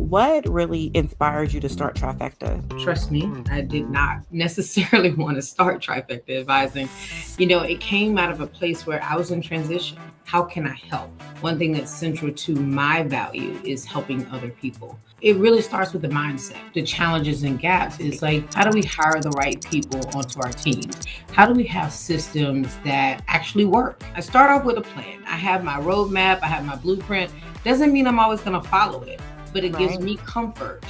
What really inspired you to start Trifecta? Trust me, I did not necessarily want to start Trifecta Advising. It came out of a place where I was in transition. How can I help? One thing that's central to my value is helping other people. It really starts with the mindset. The challenges and gaps is like, how do we hire the right people onto our teams? How do we have systems that actually work? I start off with a plan. I have my roadmap, I have my blueprint. Doesn't mean I'm always going to follow it, but it gives me comfort.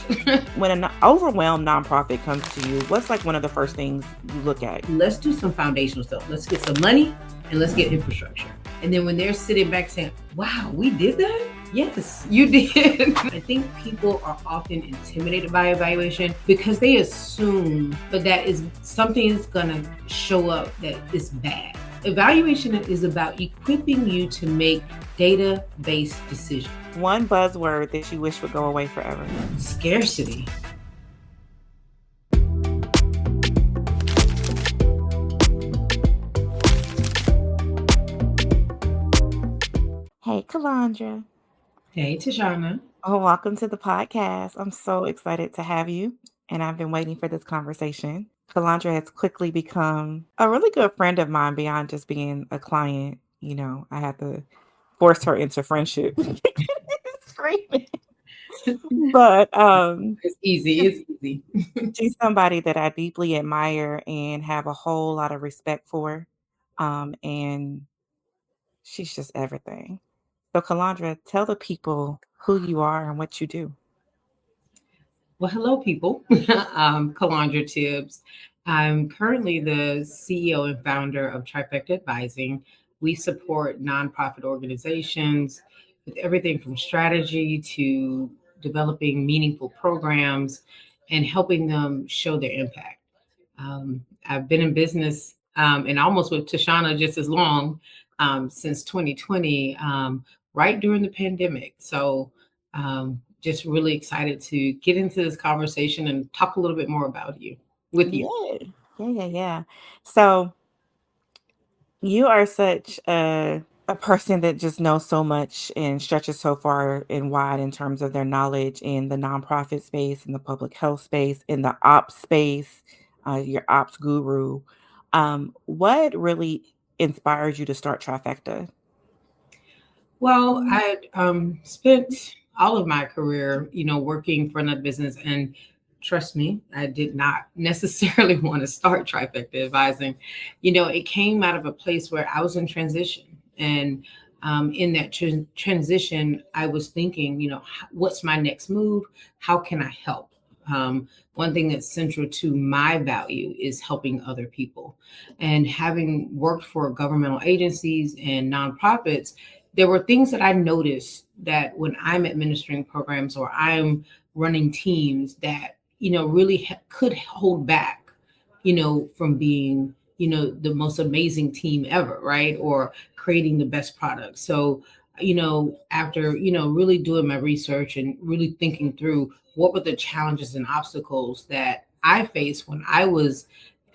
When an overwhelmed nonprofit comes to you, what's like one of the first things you look at? Let's do some foundational stuff. Let's get some money and let's get infrastructure. And then when they're sitting back saying, wow, we did that? Yes, you did. I think people are often intimidated by evaluation because they assume that is something is going to show up that is bad. Evaluation is about equipping you to make data-based decisions. One buzzword that you wish would go away forever. Scarcity. Hey, Calondra. Hey, Tashana. Oh, welcome to the podcast. I'm so excited to have you, and I've been waiting for this conversation. Calondra has quickly become a really good friend of mine beyond just being a client. I had to force her into friendship. Screaming. But it's easy. She's somebody that I deeply admire and have a whole lot of respect for. And she's just everything. So Calondra, tell the people who you are and what you do. Well, hello, people. I'm Calondra Tibbs. I'm currently the CEO and founder of Trifecta Advising. We support nonprofit organizations with everything from strategy to developing meaningful programs and helping them show their impact. I've been in business and almost with Tashana just as long since 2020, right during the pandemic. So just really excited to get into this conversation and talk a little bit more about you with you. Yeah. So you are such a person that just knows so much and stretches so far and wide in terms of their knowledge in the nonprofit space, in the public health space, in the ops space, your ops guru. What really inspired you to start Trifecta? Well, I spent all of my career, working for another business. And trust me, I did not necessarily want to start Trifecta Advising. It came out of a place where I was in transition. And in that transition, I was thinking, what's my next move? How can I help? One thing that's central to my value is helping other people. And having worked for governmental agencies and nonprofits, there were things that I noticed that when I'm administering programs or I'm running teams that, really could hold back, from being, the most amazing team ever, right? Or creating the best product. So, after, really doing my research and really thinking through what were the challenges and obstacles that I faced when I was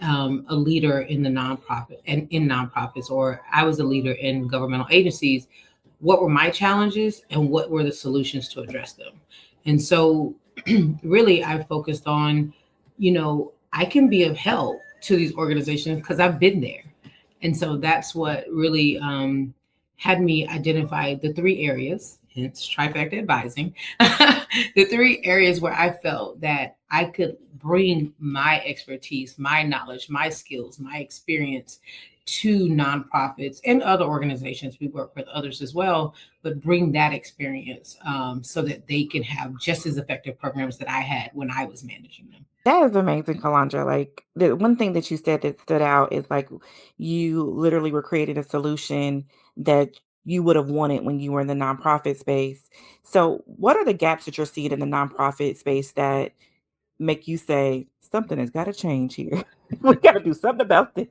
a leader in the nonprofit and in nonprofits, or I was a leader in governmental agencies, what were my challenges and what were the solutions to address them. And so really I focused on, I can be of help to these organizations because I've been there. And so that's what really had me identify the three areas, hence Trifecta Advising, the three areas where I felt that I could bring my expertise, my knowledge, my skills, my experience to nonprofits and other organizations. We work with others as well, but bring that experience so that they can have just as effective programs that I had when I was managing them. That is amazing, Calondra. Like the one thing that you said that stood out is like you literally were creating a solution that you would have wanted when you were in the nonprofit space. So what are the gaps that you're seeing in the nonprofit space that make you say something has got to change here? We got to do something about this.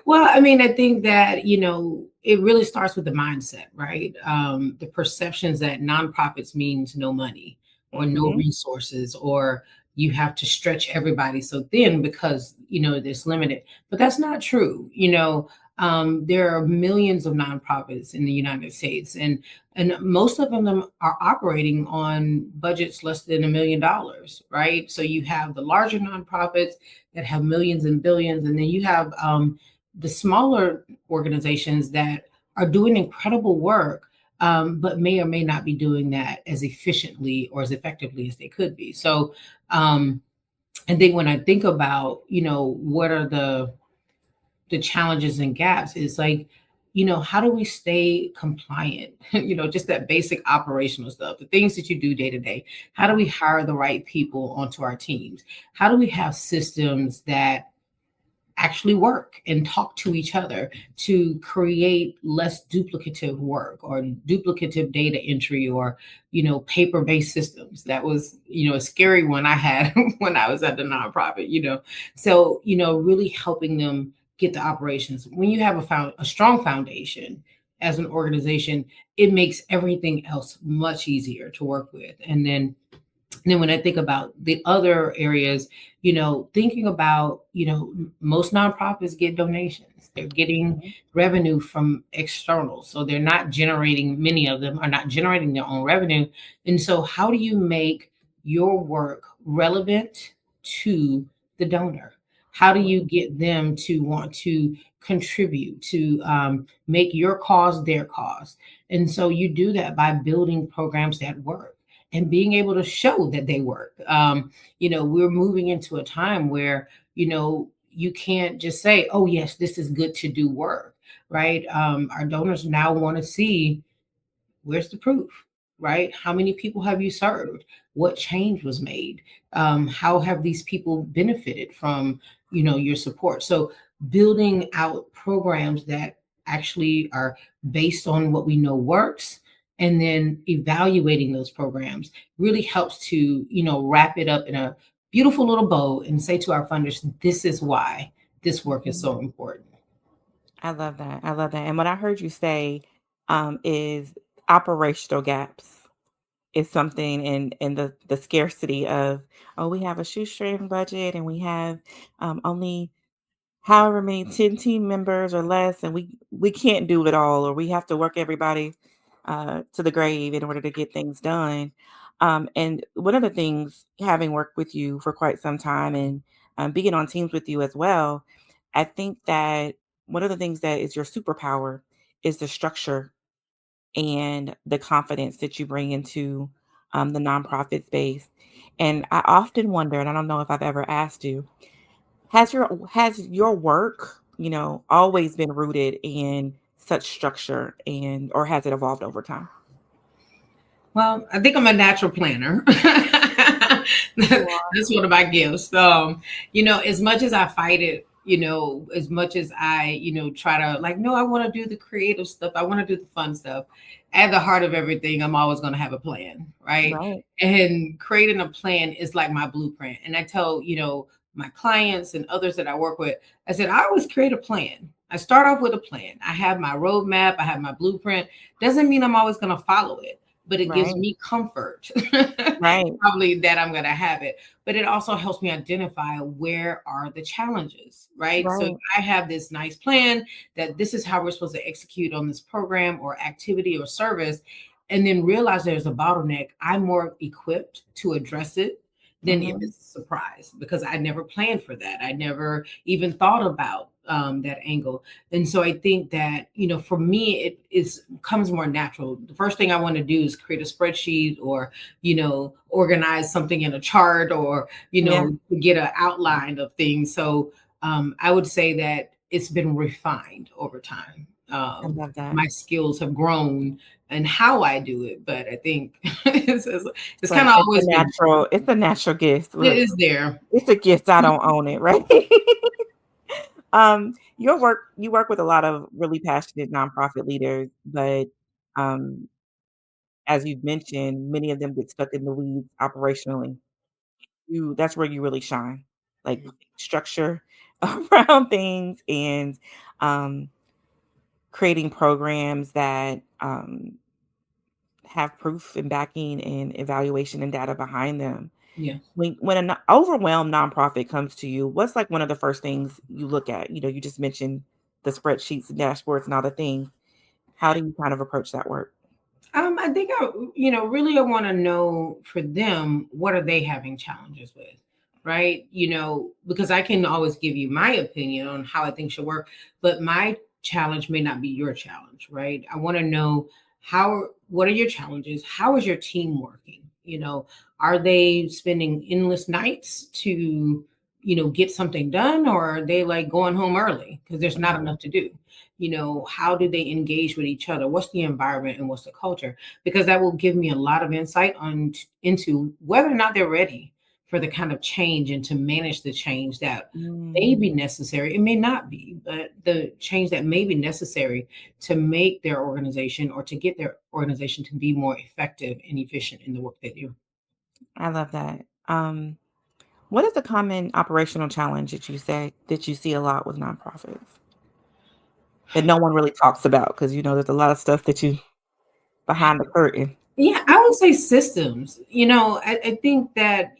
Well, I mean, I think that, it really starts with the mindset, right? The perceptions that nonprofits means no money or no resources, or you have to stretch everybody so thin because, there's limited, but that's not true. There are millions of nonprofits in the United States, and most of them are operating on budgets less than $1 million, right? So you have the larger nonprofits that have millions and billions, and then you have the smaller organizations that are doing incredible work, but may or may not be doing that as efficiently or as effectively as they could be. So, and then when I think about, what are the challenges and gaps, is like, how do we stay compliant? Just that basic operational stuff, the things that you do day to day. How do we hire the right people onto our teams? How do we have systems that actually work and talk to each other to create less duplicative work or duplicative data entry, or paper-based systems? That was a scary one I had when I was at the nonprofit. So really helping them get the operations. When you have a strong foundation as an organization, it makes everything else much easier to work with. And then when I think about the other areas, thinking about, most nonprofits get donations. They're getting Mhm. revenue from external. So they're not generating, many of them are not generating their own revenue. And so how do you make your work relevant to the donor? How do you get them to want to contribute, to make your cause their cause? And so you do that by building programs that work and being able to show that they work. We're moving into a time where, you can't just say, oh, yes, this is good to do work, right? Our donors now want to see, where's the proof, right? How many people have you served? What change was made? How have these people benefited from, your support? So building out programs that actually are based on what we know works, and then evaluating those programs really helps to, wrap it up in a beautiful little bow and say to our funders, this is why this work is Mhm. so important. I love that. I love that. And what I heard you say is operational gaps is something in the scarcity of, oh, we have a shoestring budget and we have only however many 10 team members or less, and we can't do it all, or we have to work everybody to the grave in order to get things done. And one of the things, having worked with you for quite some time and being on teams with you as well, I think that one of the things that is your superpower is the structure and the confidence that you bring into the nonprofit space. And I often wonder, and I don't know if I've ever asked you, has your work, always been rooted in such structure, and or has it evolved over time? Well, I think I'm a natural planner. You are. That's one of my gifts. As much as I fight it, as much as I, try to, like, no, I want to do the creative stuff. I want to do the fun stuff. At the heart of everything, I'm always going to have a plan, right? Right, And creating a plan is like my blueprint. And I tell, my clients and others that I work with, I said, I always create a plan. I start off with a plan. I have my roadmap. I have my blueprint. Doesn't mean I'm always going to follow it, but it gives right, me comfort right, probably that I'm going to have it. But it also helps me identify where are the challenges, right? So if right. I have this nice plan that this is how we're supposed to execute on this program or activity or service, and then realize there's a bottleneck, I'm more equipped to address it than if Mhm, it's a surprise, because I never planned for that. I never even thought about that angle. And so I think that, for me, it is comes more natural. The first thing I want to do is create a spreadsheet, or, organize something in a chart, or, yeah, get an outline of things. So I would say that it's been refined over time. I love that. My skills have grown and how I do it, but I think it's kind But of it's a always been, natural gift. it Look, is there. it's a gift, I don't own it, right? You work with a lot of really passionate nonprofit leaders, but um, as you've mentioned, many of them get stuck in the weeds operationally. That's where you really shine, like Mhm. putting structure around things and um, creating programs that have proof and backing and evaluation and data behind them. Yeah. When an overwhelmed nonprofit comes to you, what's like one of the first things you look at? You just mentioned the spreadsheets and dashboards and all the things. How do you kind of approach that work? I think really I want to know for them, what are they having challenges with, right? Because I can always give you my opinion on how I think should work, but my challenge may not be your challenge, right? I want to know what are your challenges? How is your team working? Are they spending endless nights to, get something done, or are they like going home early because there's not enough to do? How do they engage with each other? What's the environment and what's the culture? Because that will give me a lot of insight into whether or not they're ready for the kind of change and to manage the change that may Mm, be necessary. It may not be, but the change that may be necessary to make their organization or to get their organization to be more effective and efficient in the work they do. I love that. What is a common operational challenge that you see a lot with nonprofits that no one really talks about? Because there's a lot of stuff that you behind the curtain. Yeah, I would say systems. I think that,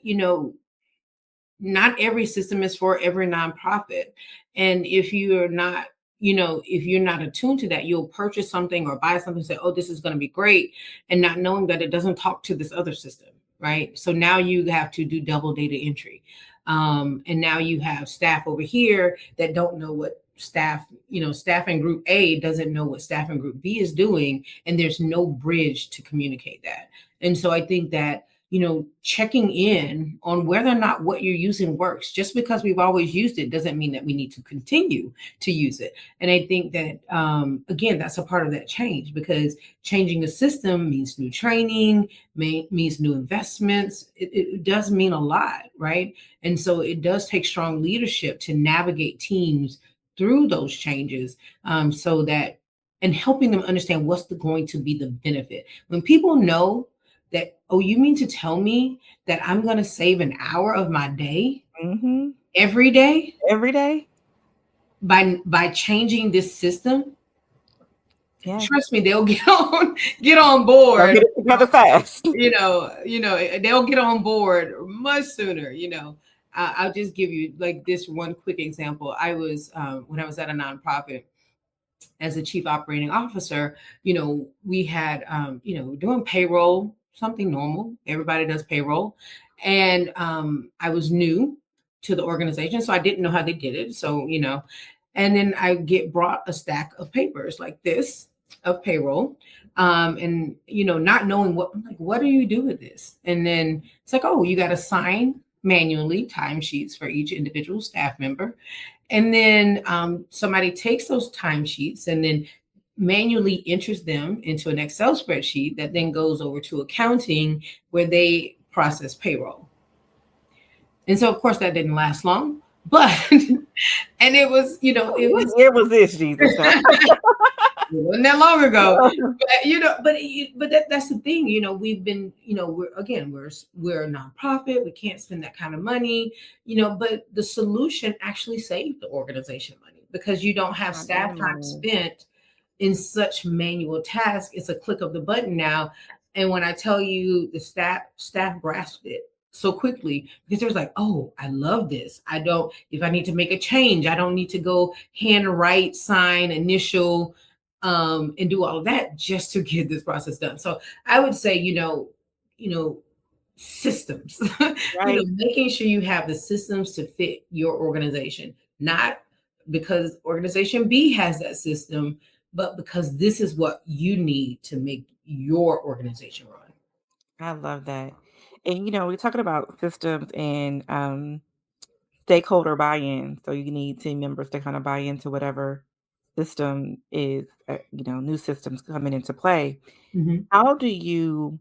not every system is for every nonprofit. And if you're not attuned to that, you'll purchase something or buy something and say, oh, this is going to be great. And not knowing that it doesn't talk to this other system. Right. So now you have to do double data entry. And now you have staff over here that don't know what staff in group A doesn't know what staff in group B is doing. And there's no bridge to communicate that. And so I think that checking in on whether or not what you're using works. Just because we've always used it doesn't mean that we need to continue to use it. And I think that, again, that's a part of that change, because changing a system means new training, means new investments. It does mean a lot, right? And so it does take strong leadership to navigate teams through those changes, so that, and helping them understand what's going to be the benefit. When people know that, oh, you mean to tell me that I'm going to save an hour of my day Mhm. every day Every day? by changing this system? Yeah. Trust me, they'll get on Y'all board. get it together fast. They'll get on board much sooner. I'll just give you like this one quick example. I was when I was at a nonprofit as a chief operating officer, we had, doing payroll, something normal. Everybody does payroll. And I was new to the organization, so I didn't know how they did it. So, and then I get brought a stack of papers like this of payroll. And, not knowing what do you do with this? And then it's like, oh, you got to sign manually timesheets for each individual staff member. And then somebody takes those timesheets and then manually enters them into an Excel spreadsheet that then goes over to accounting, where they process payroll. And so, of course, that didn't last long, but and it was, it What was year was this, Jesus? Now? it wasn't that long ago. But that's the thing. We've been, we're a nonprofit. We can't spend that kind of money. But the solution actually saved the organization money, because you don't have My staff time goodness. spent in such manual tasks. It's a click of the button now. And when I tell you, the staff grasped it so quickly, because there's like, oh, I love this. If I need to make a change, I don't need to go handwrite, sign, initial, and do all of that just to get this process done. So I would say, systems, Right? making sure you have the systems to fit your organization, not because organization B has that system, but because this is what you need to make your organization run. I love that. And we're talking about systems and stakeholder buy-in. So you need team members to kind of buy into whatever system is, new systems coming into play. Mhm. How do you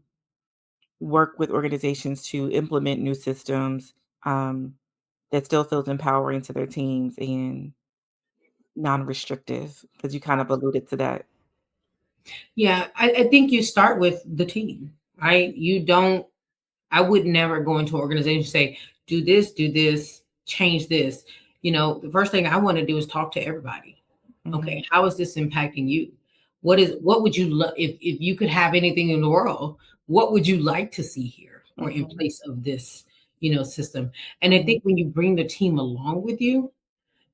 work with organizations to implement new systems um, that still feels empowering to their teams and non-restrictive? Because you kind of alluded to that. Yeah, I think you start with the team, right? I would never go into an organization and say, do this, change this. The first thing I want to do is talk to everybody. Mhm, Okay, how is this impacting you? What would you love if you could have anything in the world? What would you like to see here or in mhm, place of this, system? And I mhm. think when you bring the team along with you,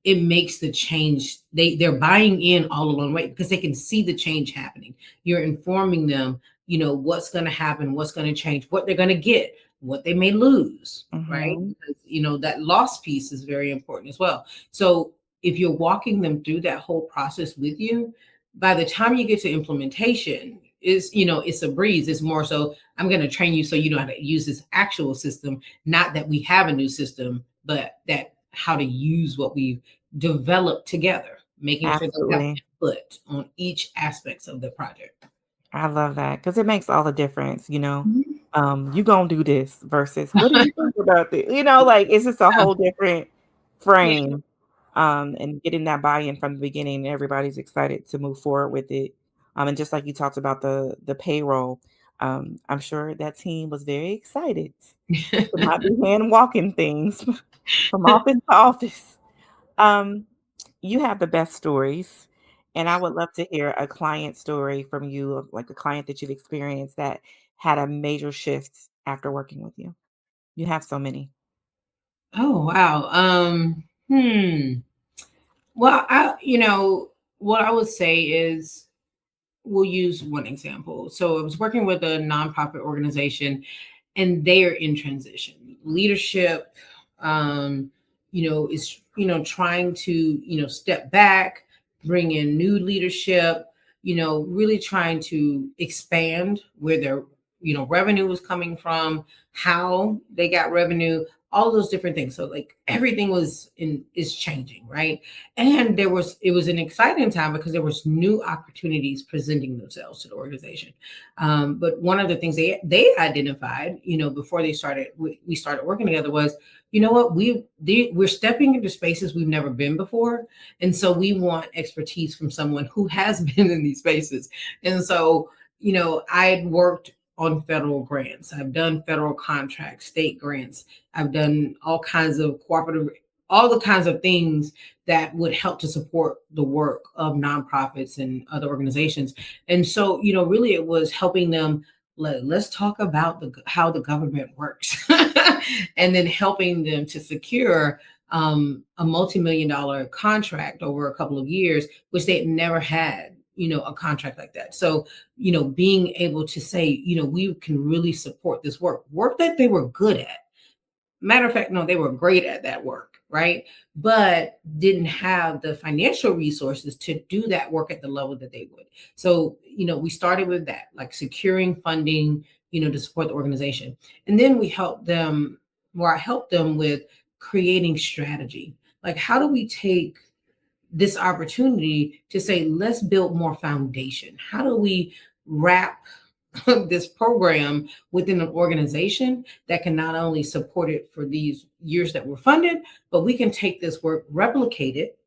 it makes the change. They're buying in all along the way because they can see the change happening. You're informing them, what's going to happen, what's going to change, what they're going to get, what they may lose, right? Mhm. Because that loss piece is very important as well. So if you're walking them through that whole process with you, by the time you get to implementation, it's a breeze. It's more so, I'm going to train you so you know how to use this actual system, not that we have a new system, but that how to use what we've developed together, making sure they have Absolutely. input on each aspects of the project. I love that because it makes all the difference, you know? Mhm. You gonna do this versus, "What do you think about this?" Like, it's just a Yeah. whole different Yeah. frame, and getting that buy-in from the beginning, everybody's excited to move forward with it. And just like you talked about the payroll, I'm sure that team was very excited to not be hand walking things from office to office. Um, you have the best stories, and I would love to hear a client story from you of like a client that you've experienced that had a major shift after working with you. You have so many. Oh wow. Well, what I would say is, we'll use one example. So I was working with a nonprofit organization, and they are in transition. Leadership, is trying to step back, bring in new leadership. Really trying to expand where their revenue was coming from, how they got revenue, all those different things. So like everything is changing, right? And it was an exciting time because there was new opportunities presenting themselves to the organization. But one of the things they identified, before we started working together, was, what, we're stepping into spaces we've never been before, and so we want expertise from someone who has been in these spaces. And so, I had worked on federal grants. I've done federal contracts, state grants. I've done all kinds of cooperative, all the kinds of things that would help to support the work of nonprofits and other organizations. And so, really it was helping them. Let's talk about how the government works, and then helping them to secure a multi-million dollar contract over a couple of years, which they had never had, a contract like that. So, being able to say, we can really support this work that they were good at. Matter of fact, no, they were great at that work, right? But didn't have the financial resources to do that work at the level that they would. So, we started with that, like securing funding, to support the organization. And then I helped them with creating strategy. Like, how do we take this opportunity to say, let's build more foundation? How do we wrap this program within an organization that can not only support it for these years that we're funded, but we can take this work, replicate it,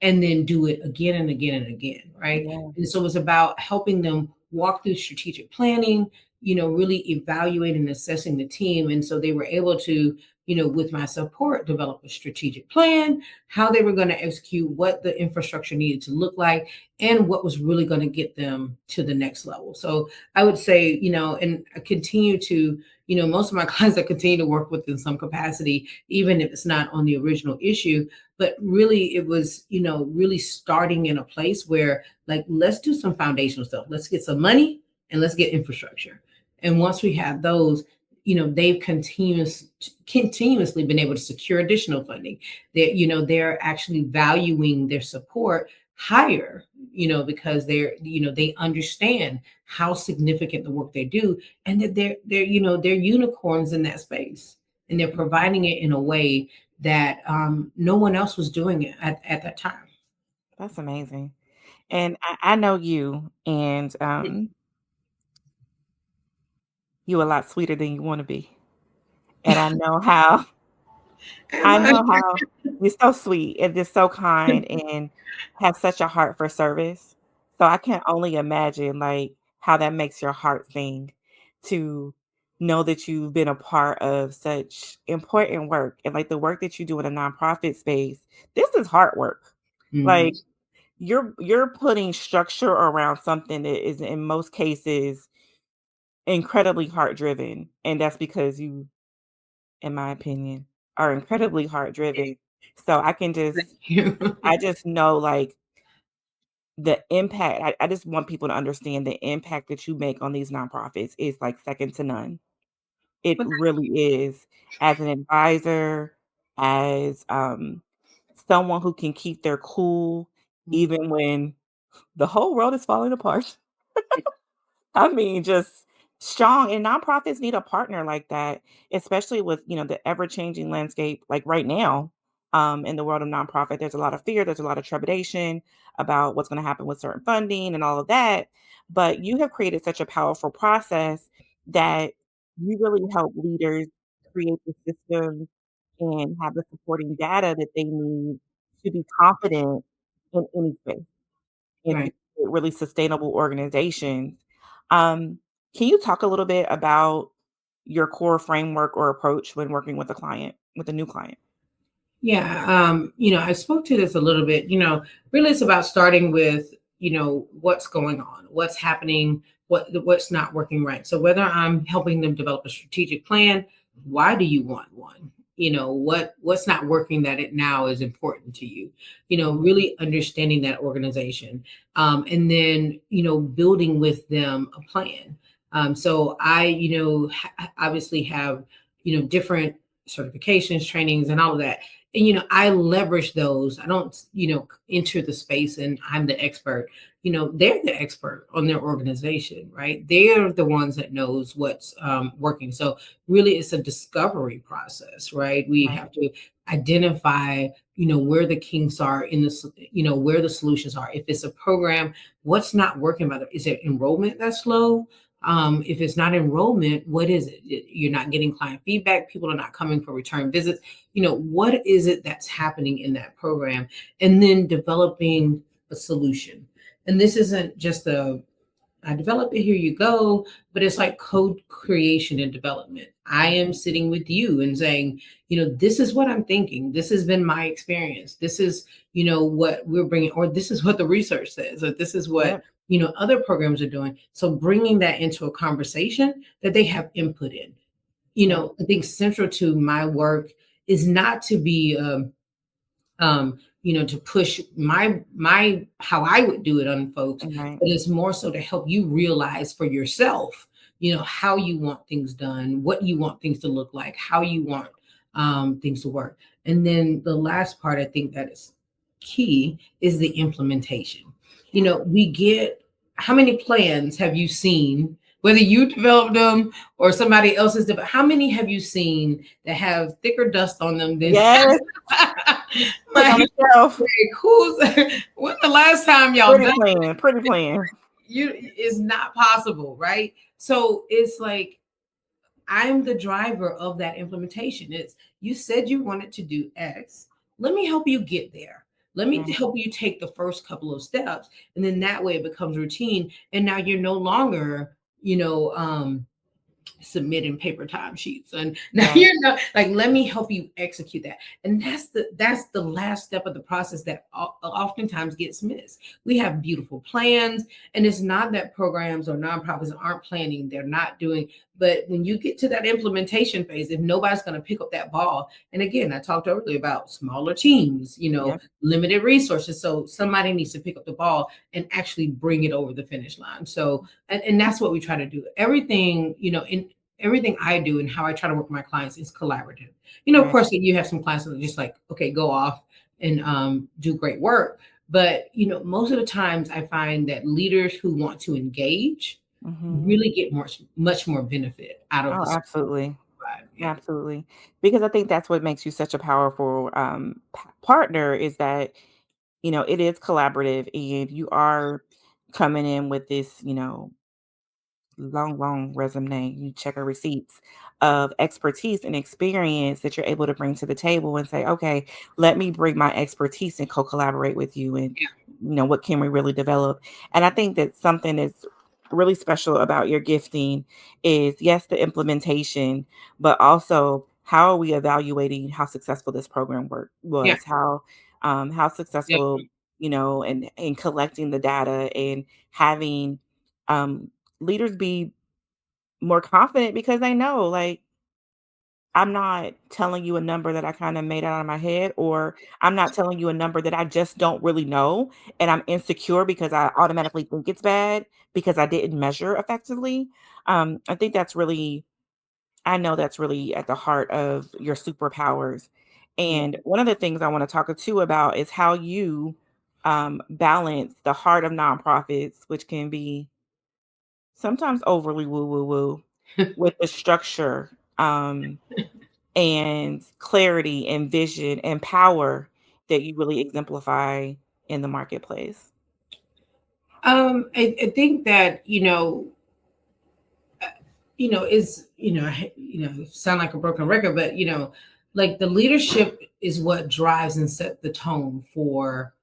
and then do it again and again and again, right? Yeah, And so it's about helping them walk through strategic planning, really evaluating and assessing the team. And so they were able to, with my support, develop a strategic plan, how they were going to execute, what the infrastructure needed to look like, and what was really going to get them to the next level. So I would say, and I continue to, most of my clients I continue to work with in some capacity, even if it's not on the original issue. But really it was, really starting in a place where, like, let's do some foundational stuff. Let's get some money and let's get infrastructure. And once we have those, they've continuously been able to secure additional funding. They're actually valuing their support higher, because they understand how significant the work they do, and that they're unicorns in that space, and they're providing it in a way that no one else was doing it at that time. that's amazing. And I know you, and you a lot sweeter than you want to be. And Am I I? know how you're so sweet and just so kind and have such a heart for service. So I can only imagine like how that makes your heart sing to know that you've been a part of such important work and like the work that you do in a nonprofit space. This is hard work. Mhm. Like you're putting structure around something that is in most cases incredibly heart driven. And that's because you, in my opinion, are incredibly heart driven. So I can Thank just you. I just know, like, the impact. I just want people to understand the impact that you make on these nonprofits is, like, second to none. It But really is. As an advisor, as, someone who can keep their cool even when the whole world is falling apart. I mean, just strong, and nonprofits need a partner like that, especially with, the ever-changing landscape, like right now, in the world of nonprofit. There's a lot of fear, there's a lot of trepidation about what's going to happen with certain funding and all of that. But you have created such a powerful process that you really help leaders create the systems and have the supporting data that they need to be confident in any space and to right. create really sustainable organizations. Um, can you talk a little bit about your core framework or approach when working with a client, with a new client? Yeah, I spoke to this a little bit. Really, it's about starting with what's going on, what's happening, what's not working right. So whether I'm helping them develop a strategic plan, why do you want one? What's not working that it now is important to you. Mhm. Really understanding that organization, and then building with them a plan. So I obviously have different certifications, trainings, and all of that, and I leverage those. I don't enter the space and I'm the expert. They're the expert on their organization, right? They're the ones that knows what's working. So really it's a discovery process, right? We Right. have to identify where the kinks are in this, where the solutions are. If it's a program, what's not working about it? Is it enrollment that's low? If it's not enrollment, what is it? You're not getting client feedback, people are not coming for return visits. What is it that's happening in that program? And then developing a solution. And this isn't just I develop it, here you go, but it's like code creation and development. I am sitting with you and saying, this is what I'm thinking. This has been my experience. This is, what we're bringing, or this is what the research says, or this is what, Yep. other programs are doing. So bringing that into a conversation that they have input in. Yep. I think central to my work is not to be to push my how I would do it on folks, Right. but it's more so to help you realize for yourself, how you want things done, what you want things to look like, how you want things to work. And then the last part I think that is key is the implementation. We get, how many plans have you seen, whether you developed them or somebody else's developed, how many have you seen that have thicker dust on them than Yes. Sitting like, on the shelf. who's when the last time y'all Pretty done plan. Pretty plan. is not possible, right? So it's like I'm the driver of that implementation. It's, you said you wanted to do X. Let me help you get there. Let me Right. help you take the first couple of steps. And then that way it becomes routine. And now you're no longer, submitting paper time sheets, and now Right. you're not like, let me help you execute that. And that's the last step of the process that oftentimes gets missed. We have beautiful plans, and it's not that programs or nonprofits aren't planning, they're not doing, but when you get to that implementation phase, if nobody's going to pick up that ball, and again, I talked earlier about smaller teams, Yep. limited resources, so somebody needs to pick up the ball and actually bring it over the finish line. So and that's what we try to do. Everything, in everything I do and how I try to work with my clients is collaborative. Of Right. course, you have some clients that are just like, okay, go off and do great work. But most of the times, I find that leaders who want to engage Mhm. really get much more benefit out of Oh, the support absolutely. we provide. Yeah, Absolutely. Because I think that's what makes you such a powerful, partner is that, it is collaborative and you are coming in with this, long, long resume, you check her receipts of expertise and experience that you're able to bring to the table and say, okay, let me bring my expertise and co-collaborate with you. And, yeah, what can we really develop? And I think that something that's really special about your gifting is, yes, the implementation, but also how are we evaluating how successful this program yeah, was, how yeah, successful, and in collecting the data and having um leaders be more confident because they know, like, I'm not telling you a number that I kind of made out of my head, or I'm not telling you a number that I just don't really know. And I'm insecure because I automatically think it's bad because I didn't measure effectively. I think that's really, I know that's really at the heart of your superpowers. Yeah. And one of the things I want to talk to you about is how you balance the heart of nonprofits, which can be sometimes overly woo woo woo, with the structure and clarity and vision and power that you really exemplify in the marketplace. I think that is sound like a broken record, but like the leadership is what drives and set the tone for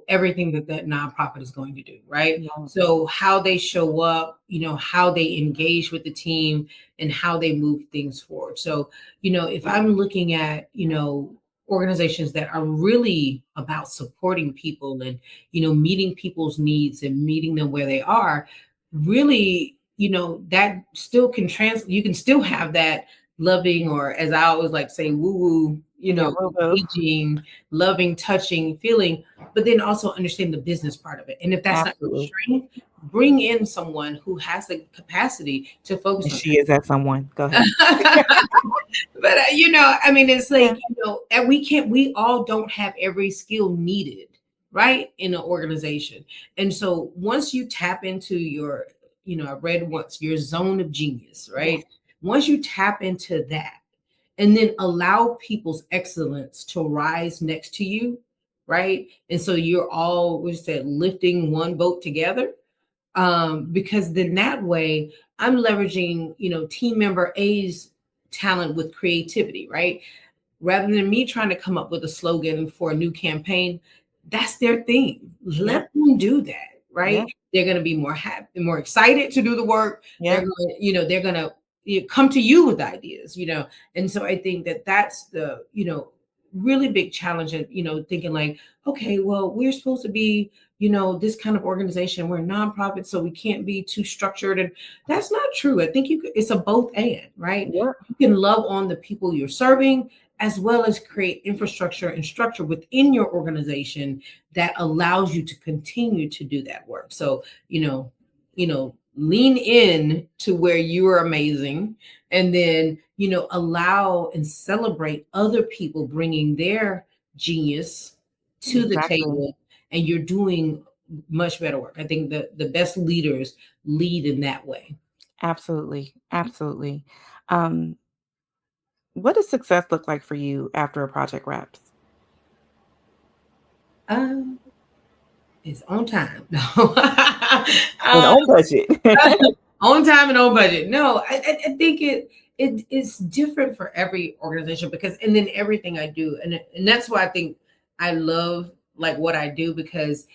everything that nonprofit is going to do, right? Right. So how they show up, how they engage with the team, and how they move things forward. So if I'm looking at organizations that are really about supporting people and meeting people's needs and meeting them where they are, really that still can you can still have that loving, or as I always like say, woo woo, Yeah, woo woo. engaging, loving, touching, feeling, but then also understand the business part of it. And if that's not your Absolutely. strength, bring in someone who has the capacity to focus And on she is that someone. Go ahead. that. But I mean, it's Yeah. like and we all don't have every skill needed, right, in an organization. And so once you tap into your, I read once, your zone of genius, Yes. right? Once you tap into that, and then allow people's excellence to rise next to you, right? And so you're all, we said, lifting one boat together, because then that way I'm leveraging, team member A's talent with creativity, right? Rather than me trying to come up with a slogan for a new campaign, that's their thing. Yep. Let them do that, right? Yep. They're going to be more happy, more excited to do the work. They're Yep. going to, they're going to come to you with ideas, And so I think that that's the, really big challenge. And, thinking like, okay, well, we're supposed to be, this kind of organization. We're a nonprofit, so we can't be too structured. And that's not true. I think it's a both and, right? Yep. You can love on the people you're serving, as well as create infrastructure and structure within your organization that allows you to continue to do that work. So, lean in to where you are amazing, and then, allow and celebrate other people bringing their genius to the Exactly. table, and you're doing much better work. I think the best leaders lead in that way. Absolutely. Absolutely. Um, what does success look like for you after a project wraps? Um, it's on time. No. And uh, on budget. on time and on budget. No, I think it's different for every organization, because and then everything I do, and that's why I think I love like what I do, because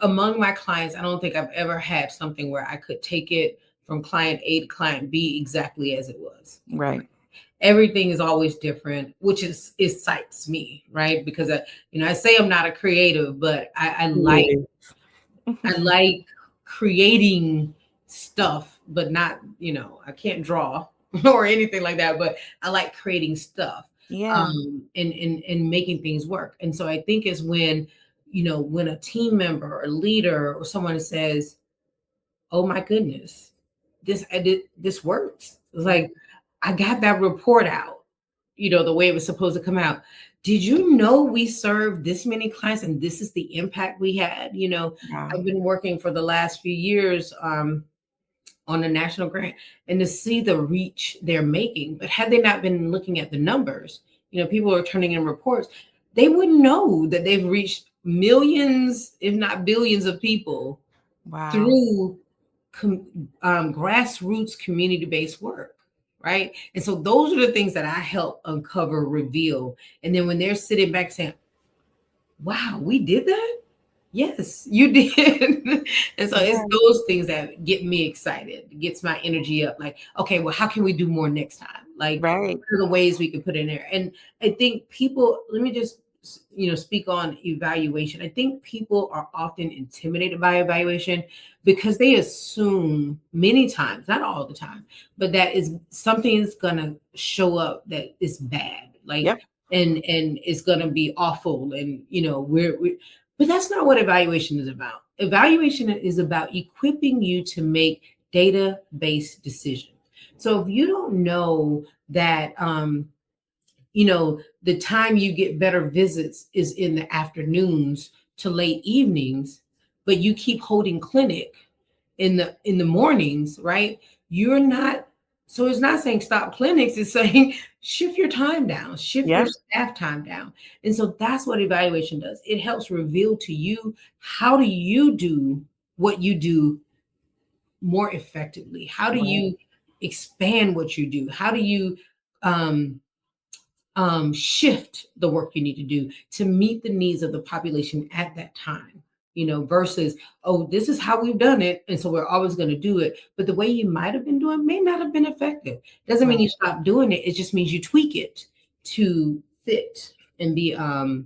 among my clients, I don't think I've ever had something where I could take it from client A to client B exactly as it was. Right. Everything is always different, which excites me, right? Because I say I'm not a creative, but Yeah. I like creating stuff, but not, I can't draw or anything like that, but I like creating stuff, Yeah. and making things work. And so I think is when, when a team member or a leader or someone says, oh my goodness, this works. It's like, I got that report out, the way it was supposed to come out. Did you know we served this many clients and this is the impact we had? Wow. I've been working for the last few years on a national grant, and to see the reach they're making. But had they not been looking at the numbers, people are turning in reports, they wouldn't know that they've reached millions, if not billions of people Wow. through grassroots community-based work, right? And so those are the things that I help uncover, reveal. And then when they're sitting back saying, wow, we did that, yes, you did. And so it's Yeah. those things that get me excited, gets my energy up, like, okay, well, how can we do more next time? Like, Right. what are the ways we can put in there? And I think people, let me just speak on evaluation. I think people are often intimidated by evaluation because they assume many times, not all the time, but that is something's gonna show up that is bad, like, Yep. and it's gonna be awful, and but that's not what evaluation is about. Evaluation is about equipping you to make data-based decisions. So if you don't know that the time you get better visits is in the afternoons to late evenings, but you keep holding clinic in the mornings, right? You're not. So it's not saying stop clinics, it's saying shift your time down, shift your Yep. staff time down. And so that's what evaluation does. It helps reveal to you, how do you do what you do more effectively? How do Right. you expand what you do? How do you um shift the work you need to do to meet the needs of the population at that time, versus, oh, this is how we've done it, and so we're always going to do it. But the way you might have been doing may not have been effective. Doesn't mean Right. you stop doing it. It just means you tweak it to fit and be, to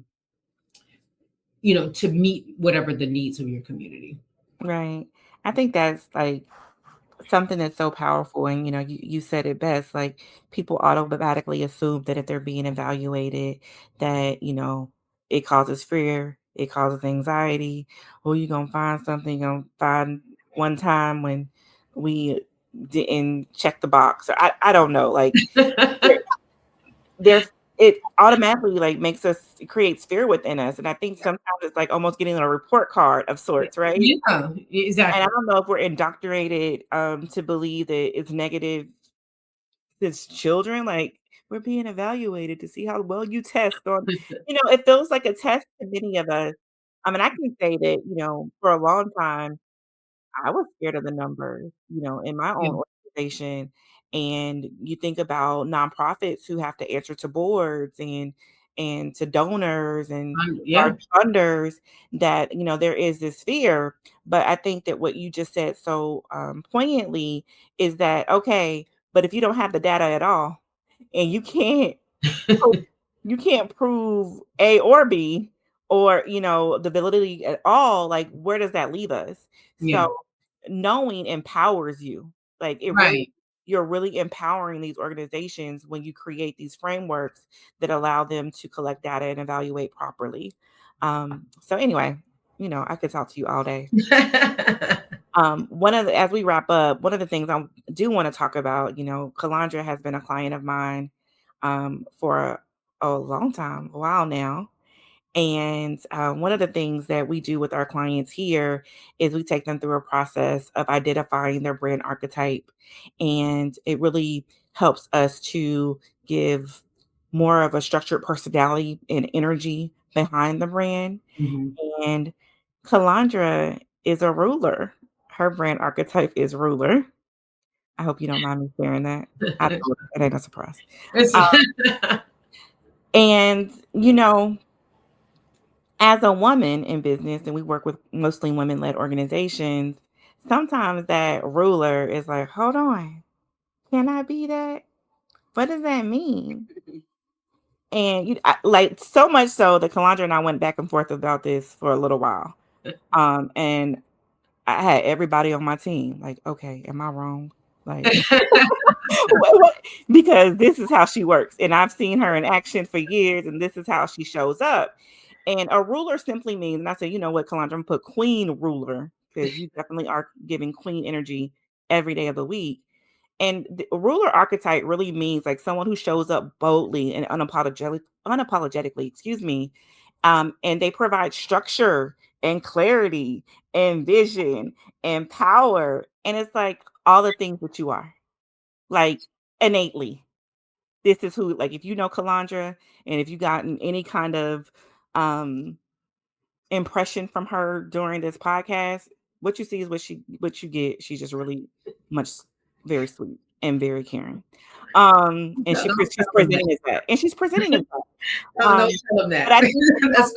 meet whatever the needs of your community. Right. I think that's like something that's so powerful. And you said it best. Like people automatically assume that if they're being evaluated, that it causes fear, it causes anxiety. Or you're gonna find something, you're gonna find one time when we didn't check the box. Or I don't know. Like there, there's it automatically like makes us it creates fear within us. And I think sometimes it's like almost getting a report card of sorts, right? Yeah, And I exactly. don't know if we're indoctrinated, to believe that it's negative as children, like, we're being evaluated to see how well you test on it feels like a test to many of us. I mean, I can say that, for a long time I was scared of the numbers, in my Yeah. own organization. And you think about nonprofits who have to answer to boards and to donors and Yeah. large funders that, there is this fear. But I think that what you just said so poignantly is that okay, but if you don't have the data at all and pro- you can't prove A or B or, the validity at all, like where does that leave us? Yeah. So knowing empowers you. Like it really Right. you're really empowering these organizations when you create these frameworks that allow them to collect data and evaluate properly. So anyway, I could talk to you all day. One of the as we wrap up, one of the things I do want to talk about, Calondra has been a client of mine for a long time, a while now. And one of the things that we do with our clients here is we take them through a process of identifying their brand archetype. And it really helps us to give more of a structured personality and energy behind the brand. Mhm. And Calandra is a ruler. Her brand archetype is ruler. I hope you don't mind me sharing that. I told her, it ain't a surprise. It's Uh, and, as a woman in business, and we work with mostly women led organizations, sometimes that ruler is like, hold on, can I be that? What does that mean? And like so much so that Calandra and I went back and forth about this for a little while. And I had everybody on my team like, okay, am I wrong? Like, what? Because this is how she works, and I've seen her in action for years, and this is how she shows up. And a ruler simply means, and I said, you know what, Calandra, I'm gonna put queen ruler because you definitely are giving queen energy every day of the week. And the ruler archetype really means like someone who shows up boldly and unapologetically, excuse me. And they provide structure and clarity and vision and power. And it's like all the things that you are, like innately. This is who, like, if you know Calandra and if you gotten any kind of um impression from her during this podcast, what you see is what you get. She's just really much very sweet and very caring. And No, don't she's tell them that. presenting as that. And she's presenting as that. No, don't tell them But that. I think that That's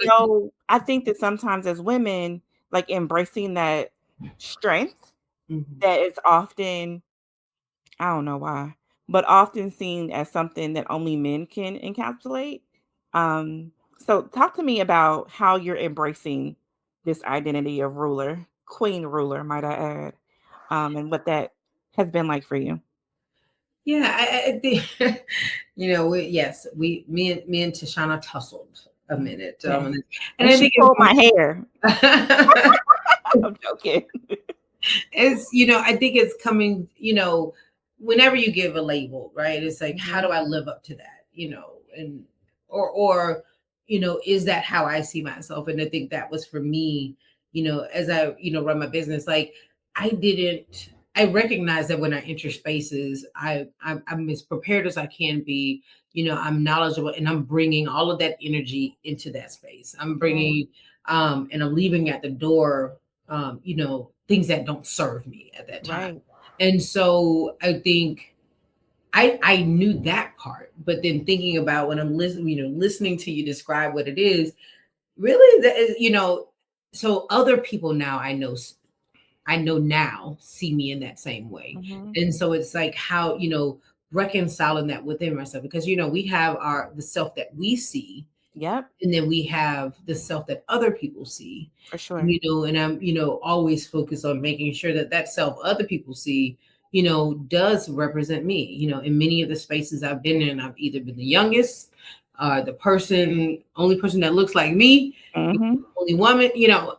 I think that sometimes as women, like embracing that strength Mhm. that is often, I don't know why, but often seen as something that only men can encapsulate. Um, So talk to me about how you're embracing this identity of ruler, queen ruler, might I add, and what that has been like for you. Yeah, I think yes, me and Tashana tussled a minute, Yes. and And I she think pulled my hair. it's I'm joking. I think it's coming, whenever you give a label, right? It's like, how Hmm. do I live up to that? And or is that how I see myself? And I think that was for me, as I, run my business, like I recognize that when I enter spaces, I'm as prepared as I can be. I'm knowledgeable, and I'm bringing all of that energy into that space. I'm Right. bringing, and I'm leaving at the door, things that don't serve me at that time. Right. And so I think I knew that part, but then thinking about when I'm listening, listening to you describe what it is, really, that is, so other people now I know now see me in that same way. Hmm. And so it's like how, reconciling that within myself, because we have the self that we see, Yep. and then we have the self that other people see. For And, sure. and I'm always focused on making sure that that self other people see, does represent me. In many of the spaces I've been in, I've either been the youngest, the only person that looks like me, Hmm. only woman.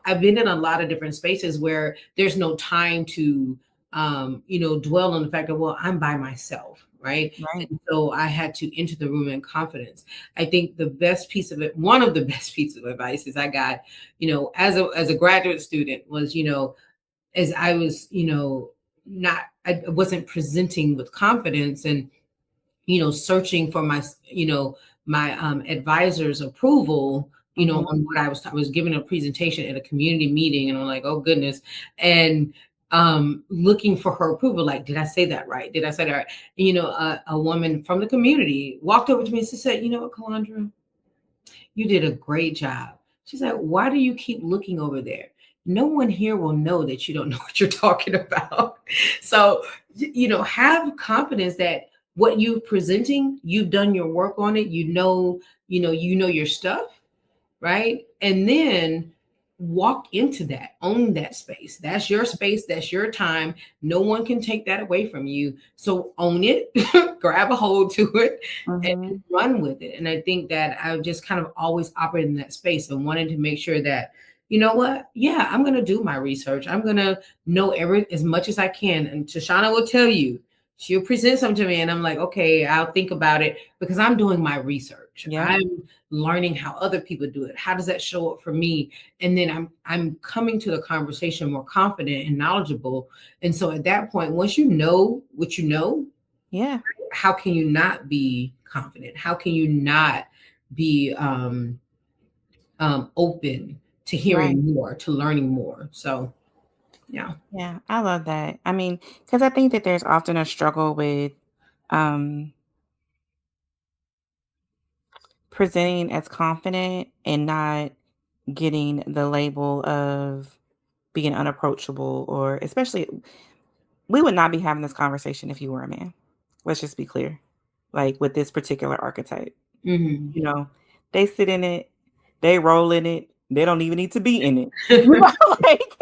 I've been in a lot of different spaces where there's no time to dwell on the fact that, well, I'm by myself, right? Right. And so I had to enter the room in confidence. I think the best piece of it, one of the best pieces of advice is I got, as a graduate student was, as I was, not I wasn't presenting with confidence, and searching for my advisor's approval, Hmm. on what I was giving a presentation at a community meeting, and I'm like, oh goodness, and looking for her approval, like, did I say that right? Did I say that right? And, a woman from the community walked over to me and she said, you know what, Calondra, you did a great job. She's like, why do you keep looking over there? No one here will know that you don't know what you're talking about. So, have confidence that what you're presenting, you've done your work on it. You know your stuff, right? And then walk into that, own that space. That's your space, that's your time. No one can take that away from you. So own it, grab a hold to it, and Hmm. run with it. And I think that I've just kind of always operated in that space and wanted to make sure that, you know what? Yeah, I'm going to do my research. I'm going to know as much as I can. And Tashana will tell you, she'll present something to me, and I'm like, okay, I'll think about it, because I'm doing my research. Yep. I'm learning how other people do it. How does that show up for me? And then I'm coming to the conversation more confident and knowledgeable. And so at that point, once you know what you know, Yeah. how can you not be confident? How can you not be open to Right. hearing more, to learning more? So yeah. Yeah. I love that. I mean, because I think that there's often a struggle with um presenting as confident and not getting the label of being unapproachable, or especially we would not be having this conversation if you were a man. Let's just be clear. Like with this particular archetype, Hmm. you know, they sit in it, they roll in it, they don't even need to be in it. You know, like,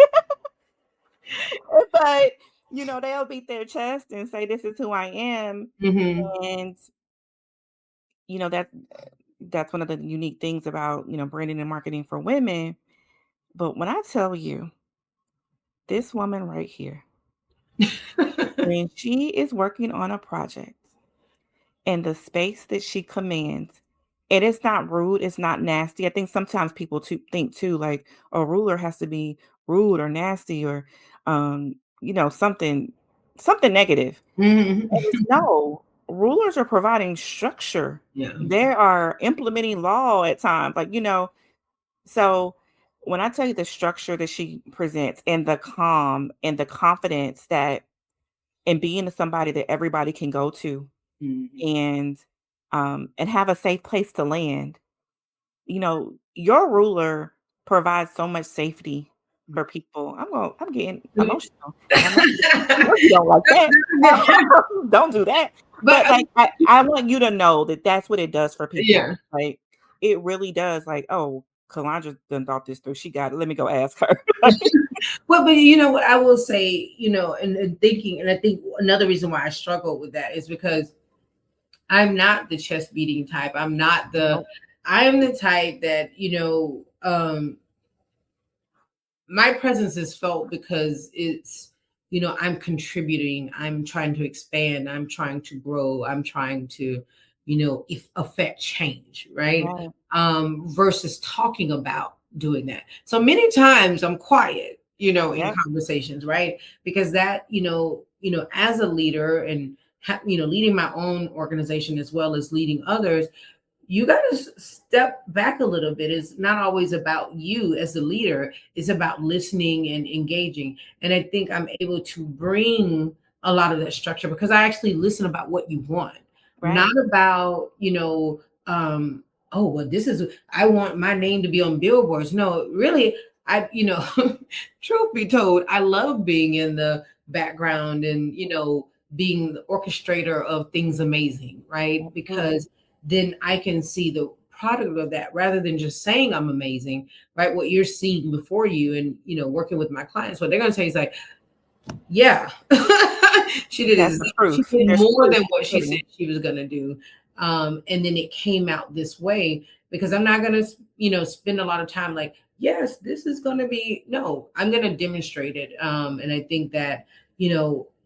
but they'll beat their chest and say, "This is who I am," Hmm. and that's one of the unique things about branding and marketing for women. But when I tell you, this woman right here, when she is working on a project and the space that she commands, and it's not rude, it's not nasty. I think sometimes people think too, like a ruler has to be rude or nasty or, something negative. And it's Hmm. no, rulers are providing structure. Yeah. They are implementing law at times, so when I tell you the structure that she presents and the calm and the confidence that and being somebody that everybody can go to Hmm. and have a safe place to land. Your ruler provides so much safety for people. I'm getting emotional. I know you don't like that. Don't do that. But But like I want you to know that that's what it does for people. yeah. Like it really does like, oh, Calandra done thought this through. She got it. Let me go ask her. Like, Well, but you know what I will say, and thinking, and I think another reason why I struggle with that is because I'm not the chest beating type. nope. I am the type that, my presence is felt because I'm contributing, I'm trying to expand, I'm trying to grow, I'm trying to if affect change, right? Right. Versus talking about doing that. So many times I'm quiet, in Yep. conversations, right? Because that as a leader and leading my own organization as well as leading others, you got to step back a little bit. It's not always about you as a leader, it's about listening and engaging. And I think I'm able to bring a lot of that structure because I actually listen about what you want, not Right. about, oh, well, this is, I want my name to be on billboards. No, really, truth be told, I love being in the background and, being the orchestrator of things amazing, right? Absolutely. Because then I can see the product of that rather than just saying I'm amazing, right? What you're seeing before you and, working with my clients, what they're going to say is like, yeah, That's the she proof. did There's more proof than in what the she said pudding. she was going to do. And then it came out this way because I'm not going to, spend a lot of time like, yes, this is going to be, no, I'm going to demonstrate it. And I think that,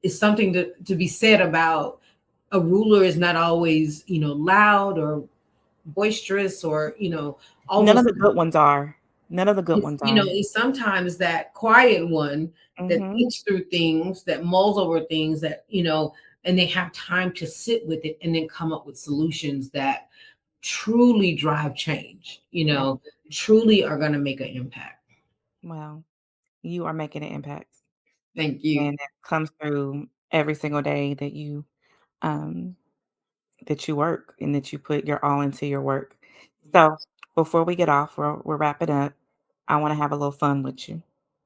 is something to be said about a ruler is not always, loud or boisterous or, all None those of the things. good ones are. None of the good It's, ones are. it's sometimes that quiet one that Mhm. thinks through things, that mulls over things that, and they have time to sit with it and then come up with solutions that truly drive change, Absolutely. truly are going to make an impact. Well, you are making an impact, Thank you. and it comes through every single day um, that you work and that you put your all into your work. So, before we get off, we're wrapping up. I wanna have a little fun with you.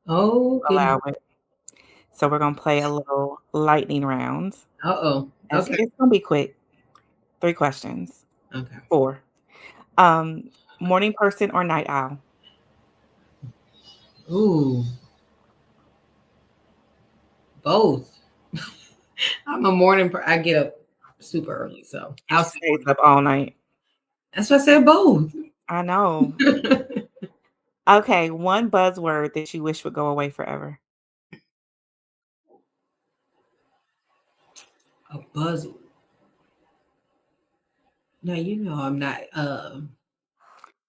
Oh, Allow goodness. it. So, we're gonna play a little lightning round. Uh-oh. Okay. It's gonna be quick. 3 questions. Okay. 4. Um, Morning person or night owl? Ooh, both. I'm a I get up super early, so And I'll she say stays up all night. that's why I said both. I know. Okay, one buzzword that you wish would go away forever, A buzz. Now I'm not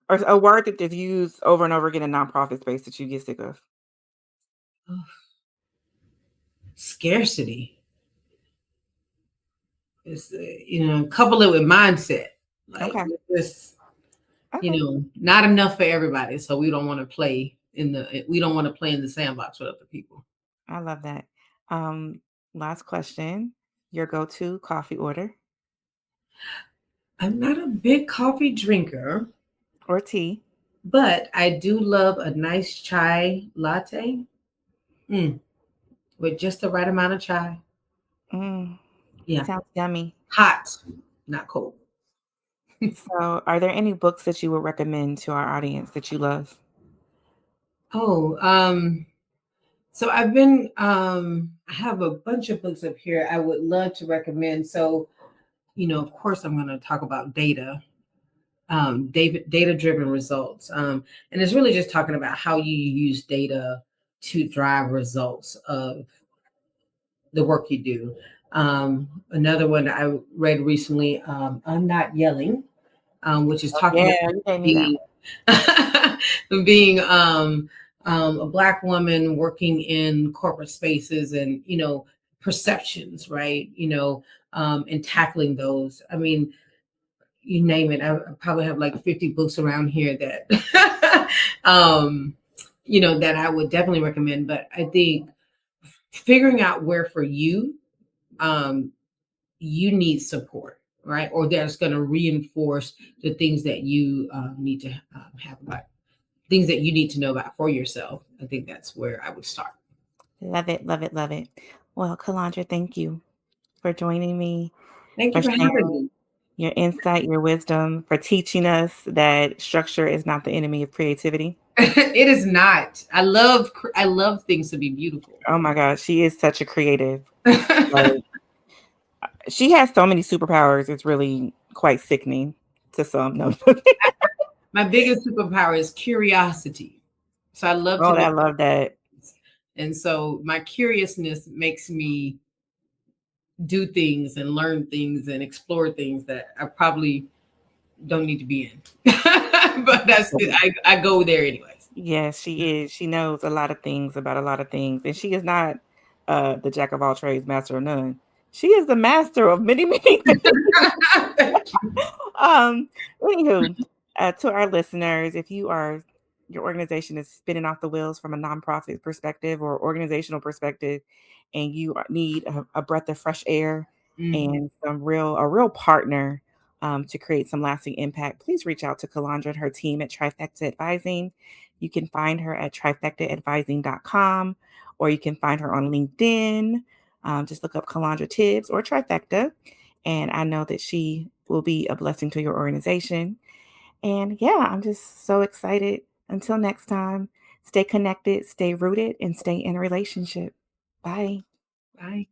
or a word that is used over and over again in nonprofit space that you get sick of. scarcity. It's couple it with mindset. Like Okay, this, okay, not enough for everybody. So we don't want to play in the sandbox with other people. I love that. Um, Last question, your go-to coffee order I'm not a big coffee drinker, or tea? but I do love a nice chai latte. Mm, with just the right amount of chai. Mm, Yeah, sounds yummy. hot, not cold. So, are there any books that you would recommend to our audience that you love? Oh, so I have a bunch of books up here I would love to recommend. So, of course I'm going to talk about data driven results. And it's really just talking about how you use data to drive results of the work you do. Another one I read recently, I'm Not Yelling, which is Oh, talking yeah, about you gave me that being being a black woman working in corporate spaces and perceptions, right? And tackling those. I mean, you name it. I probably have like 50 books around here that that I would definitely recommend. But I think figuring out where for you um, you need support, right? Or that's going to reinforce the things that you need to have about things that you need to know about for yourself. I think that's where I would start. one. Love it, love it, love it. Well, Kalandra, thank you for joining me, Thank for you for having sharing. me. your insight, your wisdom, for teaching us that structure is not the enemy of creativity. It is not. I love things to be beautiful. Oh my gosh, she is such a creative. Like, she has so many superpowers. It's really quite sickening to some. No. My biggest superpower is curiosity. So I love to Oh, know I love that. things. And so my curiousnness makes me do things and learn things and explore things that I probably don't need to be in. But I go there anyways. Yes, she is. She knows a lot of things about a lot of things, and she is not the jack of all trades, master of none. She is the master of many, many things. Thank you. Um, Anywho, to our listeners, if your organization is spinning off the wheels from a nonprofit perspective or organizational perspective, and you need a breath of fresh air Mhm. and a real partner to create some lasting impact, please reach out to Calondra and her team at Trifecta Advising. You can find her at trifectaadvising.com, or you can find her on LinkedIn. Just look up Calondra Tibbs or Trifecta, and I know that she will be a blessing to your organization. And yeah, I'm just so excited. Until next time, stay connected, stay rooted, and stay in a relationship. Bye. Bye.